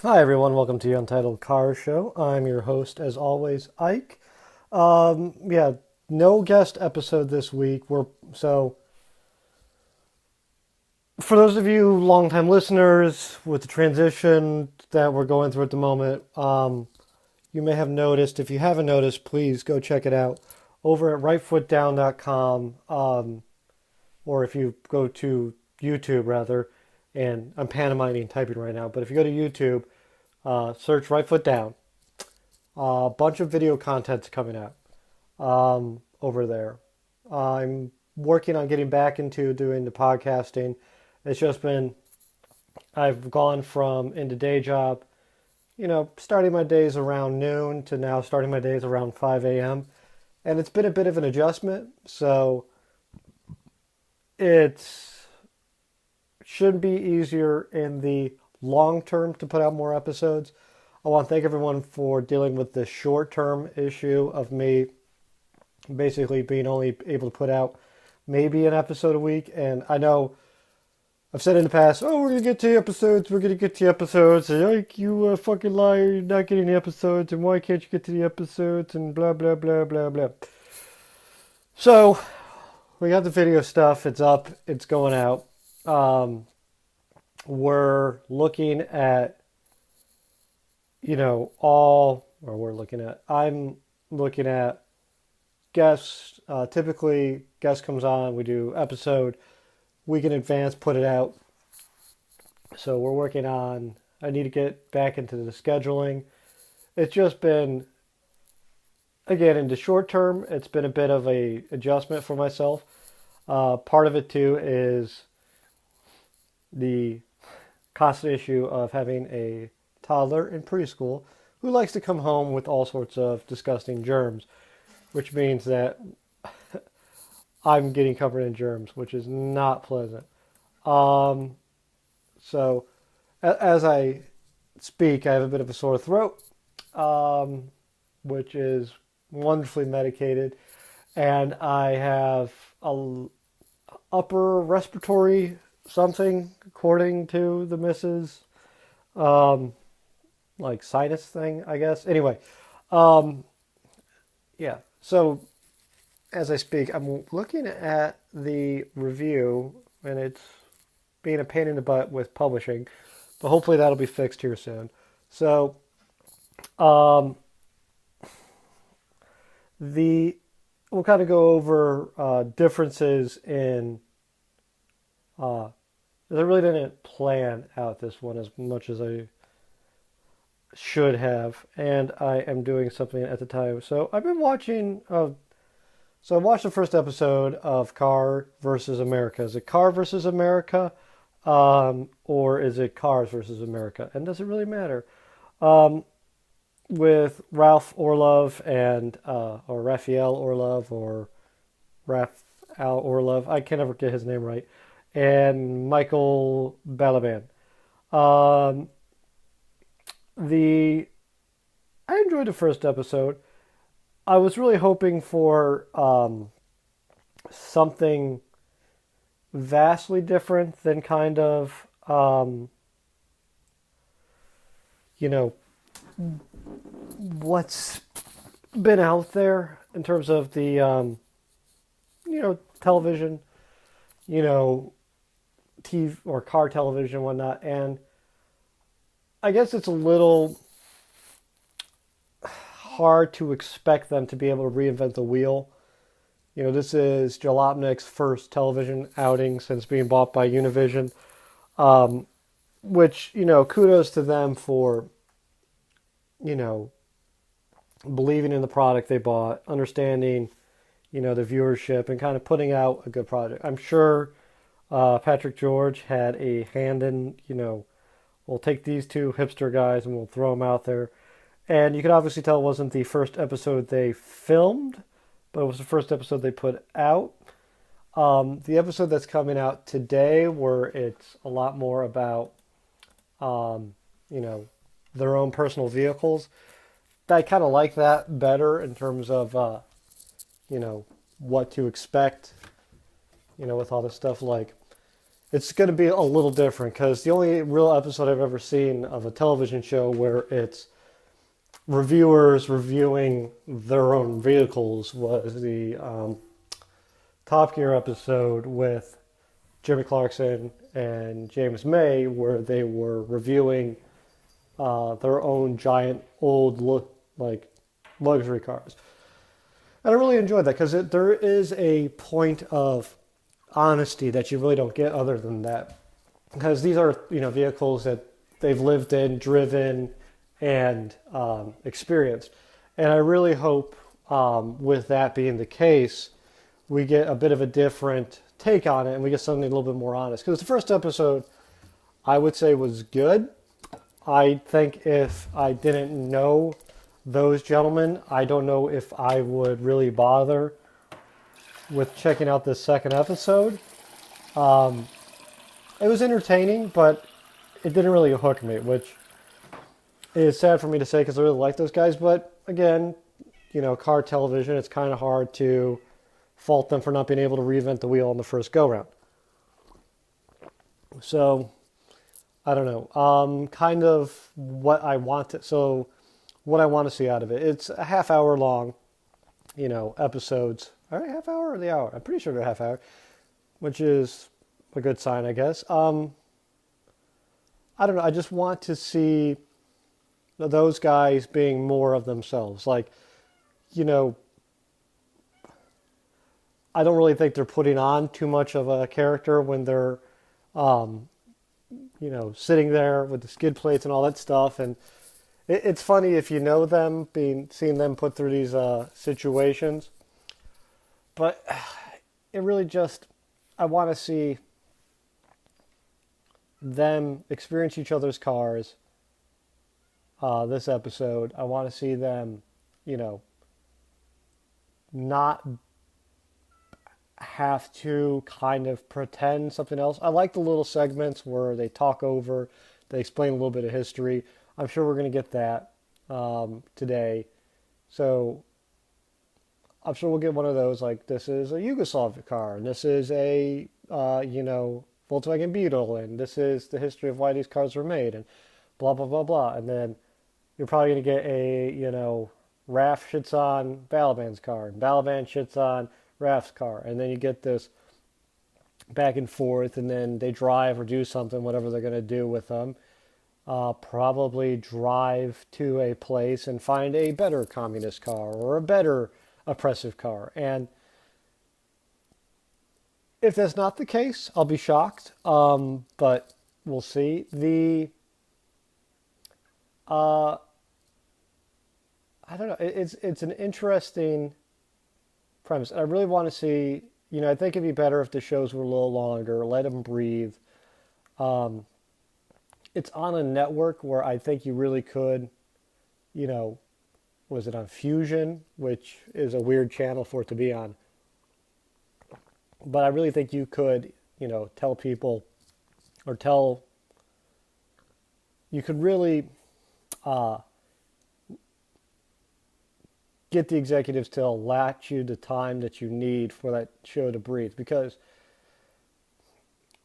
Hi, everyone. Welcome to the Untitled Car Show. I'm your host, as always, Ike. Yeah, no guest episode this week. For those of you longtime listeners with the transition that we're going through at the moment, you may have noticed. If you haven't noticed, please go check it out over at rightfootdown.com, or if you go to YouTube, rather, and I'm pantomiming typing right now, but if you go to YouTube, search Right Foot Down. A bunch of video content's coming out over there. I'm working on getting back into doing the podcasting. It's just been, I've gone from into day job, starting my days around noon to now starting my days around 5 a.m. And it's been a bit of an adjustment. So it should be easier in the long term to put out more episodes. I want to thank everyone for dealing with the short term issue of me basically being only able to put out maybe an episode a week. And I know I've said in the past, oh, we're going to get to the episodes, we're going to get to the episodes. And like, you fucking liar, you're not getting the episodes, and why can't you get to the episodes, and blah, blah, blah, blah, blah. So, we got the video stuff, it's up, it's going out. We're looking at, I'm looking at guests. Typically, guest comes on, we do episode, week in advance, put it out. So we're working on, I need to get back into the scheduling. It's just been, again, in the short term, it's been a bit of a adjustment for myself. Part of it too is the constant issue of having a toddler in preschool who likes to come home with all sorts of disgusting germs, which means that I'm getting covered in germs, which is not pleasant. Um, so as I speak, I have a bit of a sore throat, which is wonderfully medicated, and I have a upper respiratory something, according to the missus, like sinus thing, I guess. Anyway, um, yeah. So as I speak, I'm looking at the review, and it's being a pain in the butt with publishing, but hopefully that'll be fixed here soon. So, um, the we'll kind of go over differences in. Uh, I really didn't plan out this one as much as I should have, and I am doing something at the time. So I've been watching. So I watched the first episode of Car versus America. Is it Car versus America, or is it Cars versus America? And does it really matter? Um, with Ralph Orlov and or Raphael Orlov or Raphael Orlov. I can never get his name right. And Michael Balaban. Um, the I enjoyed the first episode. I was really hoping for something vastly different than kind of you know what's been out there in terms of the television, you know TV or car television and whatnot. And I guess it's a little hard to expect them to be able to reinvent the wheel. This is Jalopnik's first television outing since being bought by Univision, um, which, kudos to them for, you know, believing in the product they bought, understanding, the viewership, and kind of putting out a good product. I'm sure Patrick George had a hand in, we'll take these two hipster guys and we'll throw them out there. And you could obviously tell it wasn't the first episode they filmed, but it was the first episode they put out. The episode that's coming out today, where it's a lot more about, um, you know, their own personal vehicles. I kind of like that better in terms of, what to expect, with all this stuff. Like, it's going to be a little different because the only real episode I've ever seen of a television show where it's reviewers reviewing their own vehicles was the Top Gear episode with Jimmy Clarkson and James May, where they were reviewing their own giant old like luxury cars. And I really enjoyed that because there is a point of honesty that you really don't get other than that. Because these are, vehicles that they've lived in, driven, and experienced. And I really hope, with that being the case, we get a bit of a different take on it and we get something a little bit more honest. Because the first episode, I would say, was good. I think if I didn't know those gentlemen, I don't know if I would really bother with checking out this second episode. It was entertaining, but it didn't really hook me, which is sad for me to say because I really like those guys. But again, car television, it's kind of hard to fault them for not being able to reinvent the wheel on the first go-round. So, I don't know. Kind of what I want to... So, what I want to see out of it. It's a half hour long, episodes. All right, half hour or the hour? I'm pretty sure they're half hour, which is a good sign, I guess. I don't know. I just want to see those guys being more of themselves. Like, I don't really think they're putting on too much of a character when they're, sitting there with the skid plates and all that stuff. And it's funny if you know them, seeing them put through these situations. But it really just, I want to see them experience each other's cars this episode. I want to see them, not have to kind of pretend something else. I like the little segments where they talk over, they explain a little bit of history. I'm sure we're going to get that today. So I'm sure we'll get one of those, like this is a Yugoslav car, and this is a, Volkswagen Beetle, and this is the history of why these cars were made, and blah, blah, blah, blah. And then you're probably going to get a, Raf shits on Balaban's car, and Balaban shits on Raf's car. And then you get this back and forth, and then they drive or do something, whatever they're going to do with them. Probably drive to a place and find a better communist car or a better oppressive car. And if that's not the case, I'll be shocked. But we'll see. I don't know. It's an interesting premise. I really want to see, I think it'd be better if the shows were a little longer, let them breathe. It's on a network where I think you really could, was it on Fusion, which is a weird channel for it to be on. But I really think you could, tell people, or you could really get the executives to allot you the time that you need for that show to breathe, because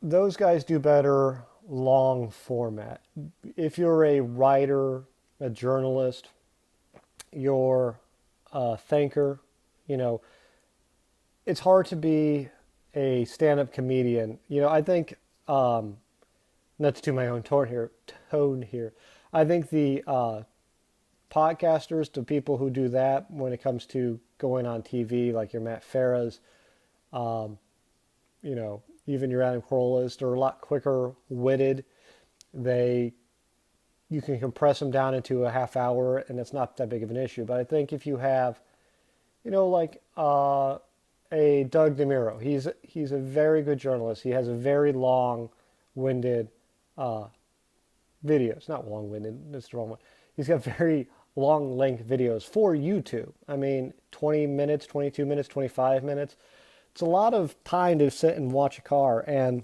those guys do better long format. If you're a writer, a journalist, you're a thinker, it's hard to be a stand-up comedian. I think, not to do my own tone here, I think the podcasters, the people who do that when it comes to going on TV, like your Matt Farah's, even your Adam Carolla's, they're a lot quicker witted. You can compress them down into a half hour and it's not that big of an issue. But I think if you have, like a Doug DeMuro, he's a very good journalist. He has a very long-winded videos. Not long-winded, that's the wrong one. He's got very long-length videos for YouTube. I mean, 20 minutes, 22 minutes, 25 minutes. It's a lot of time to sit and watch a car, and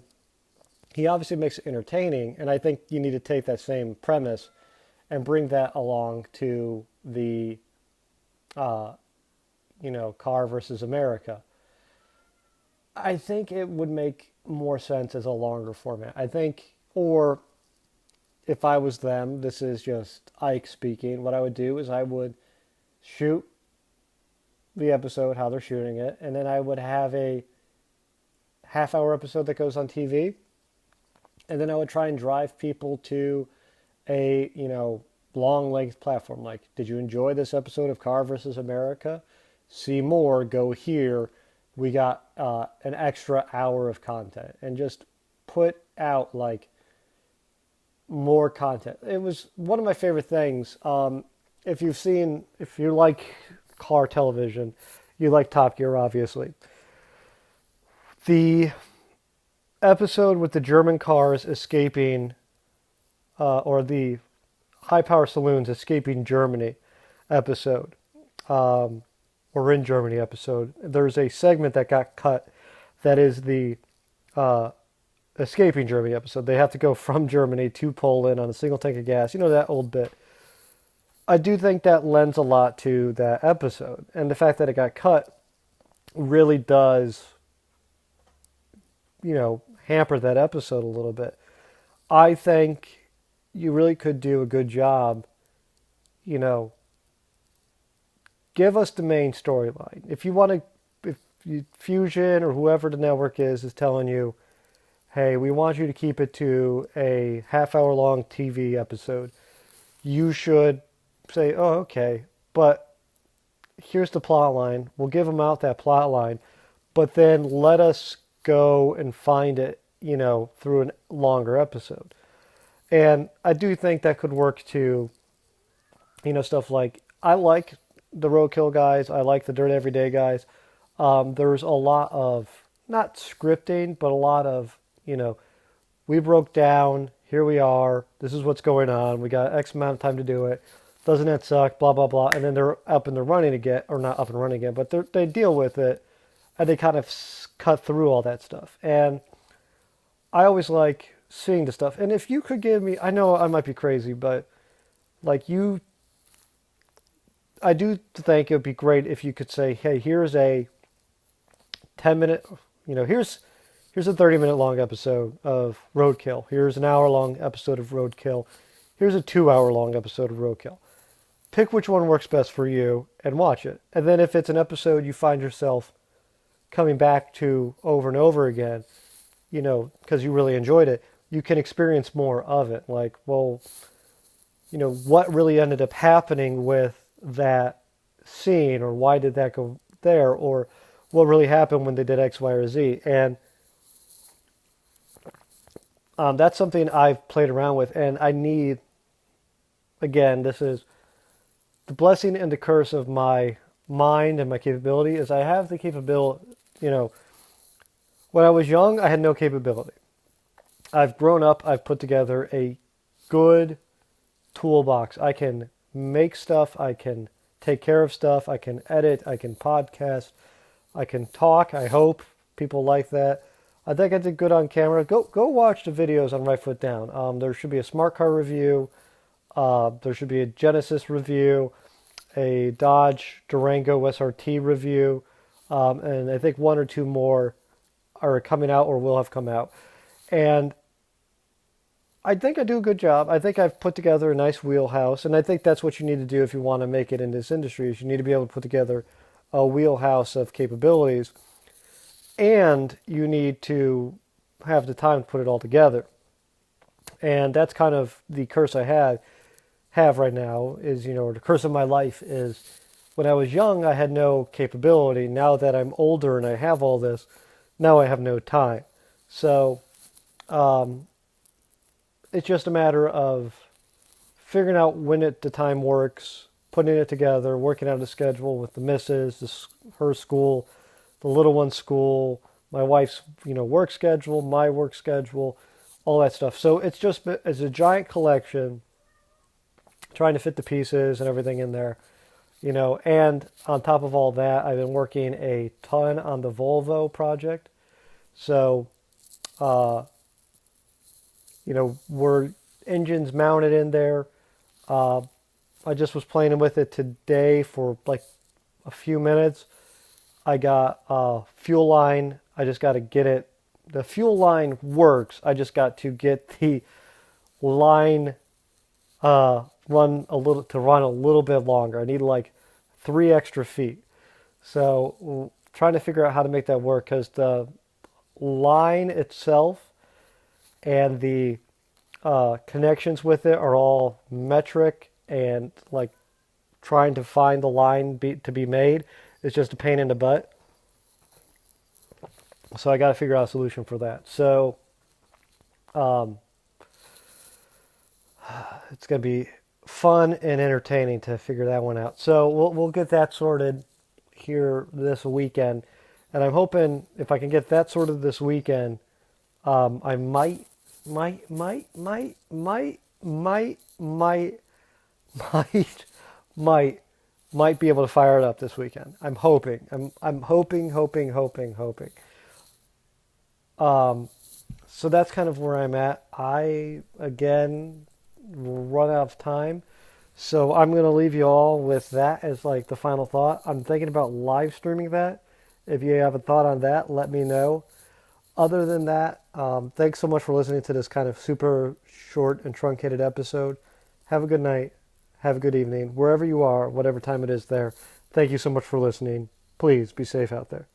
he obviously makes it entertaining, and I think you need to take that same premise and bring that along to the, Car versus America. I think it would make more sense as a longer format. I think, or if I was them, this is just Ike speaking, what I would do is I would shoot the episode, how they're shooting it, and then I would have a half-hour episode that goes on TV, and then I would try and drive people to a, long-length platform. Like, did you enjoy this episode of Car versus America? See more, go here. We got an extra hour of content, and just put out like more content. It was one of my favorite things. If you like car television, you like Top Gear, obviously. The episode with the German cars escaping, or the high power saloons escaping Germany episode, or in Germany episode, there's a segment that got cut that is the escaping Germany episode. They have to go from Germany to Poland on a single tank of gas. You know, that old bit. I do think that lends a lot to that episode. And the fact that it got cut really does, hamper that episode a little bit. I think you really could do a good job, give us the main storyline. If you want to, Fusion or whoever the network is telling you, hey, we want you to keep it to a half-hour long TV episode, you should say, oh, okay, but here's the plot line. We'll give them out that plot line, but then let us go and find it, through a longer episode. And I do think that could work too, stuff like, I like the Roadkill guys, I like the Dirt Everyday guys. There's a lot of, not scripting, but a lot of, we broke down, here we are, this is what's going on, we got X amount of time to do it, doesn't that suck, blah, blah, blah, and then they're up and they're running again, or not up and running again, but they deal with it, and they kind of cut through all that stuff. And I always like seeing the stuff. And if you could give me, I know I might be crazy, but I do think it would be great if you could say, hey, here's a 10-minute, here's a 30-minute long episode of Roadkill. Here's an hour-long episode of Roadkill. Here's a 2-hour long episode of Roadkill. Pick which one works best for you and watch it. And then if it's an episode you find yourself coming back to over and over again, because you really enjoyed it, you can experience more of it. Like, well, what really ended up happening with that scene, or why did that go there, or what really happened when they did X, Y, or Z. And that's something I've played around with, and I need, again, this is the blessing and the curse of my mind and my capability, is I have the capability, when I was young, I had no capability. I've grown up, I've put together a good toolbox. I can make stuff, I can take care of stuff, I can edit, I can podcast, I can talk. I hope people like that. I think I did good on camera. Go watch the videos on Right Foot Down. There should be a smart car review. There should be a Genesis review, a Dodge Durango SRT review, and I think one or two more are coming out or will have come out. And I think I do a good job. I think I've put together a nice wheelhouse, and I think that's what you need to do if you want to make it in this industry, is you need to be able to put together a wheelhouse of capabilities, and you need to have the time to put it all together. And that's kind of the curse I have right now, is, or the curse of my life is, when I was young, I had no capability. Now that I'm older and I have all this, now I have no time. So it's just a matter of figuring out when the time works, putting it together, working out a schedule with the missus, her school, the little one's school, my wife's work schedule, my work schedule, all that stuff. So it's a giant collection, trying to fit the pieces and everything in there, and on top of all that, I've been working a ton on the Volvo project. So, we're engines mounted in there. I just was playing with it today for like a few minutes. I got a fuel line. I just got to get it, the fuel line works. I just got to get the line run a little bit longer. I need like 3 extra feet. So trying to figure out how to make that work because the line itself and the connections with it are all metric, and like trying to find the line to be made is just a pain in the butt. So I got to figure out a solution for that. So it's going to be fun and entertaining to figure that one out. So we'll get that sorted here this weekend, and I'm hoping if I can get that sorted this weekend, I might might be able to fire it up this weekend. I'm hoping. I'm hoping. So that's kind of where I'm at. I again run out of time. So I'm going to leave you all with that as like the final thought. I'm thinking about live streaming that. If you have a thought on that, let me know. Other than that, thanks so much for listening to this kind of super short and truncated episode. Have a good night. Have a good evening. Wherever you are, whatever time it is there. Thank you so much for listening. Please be safe out there.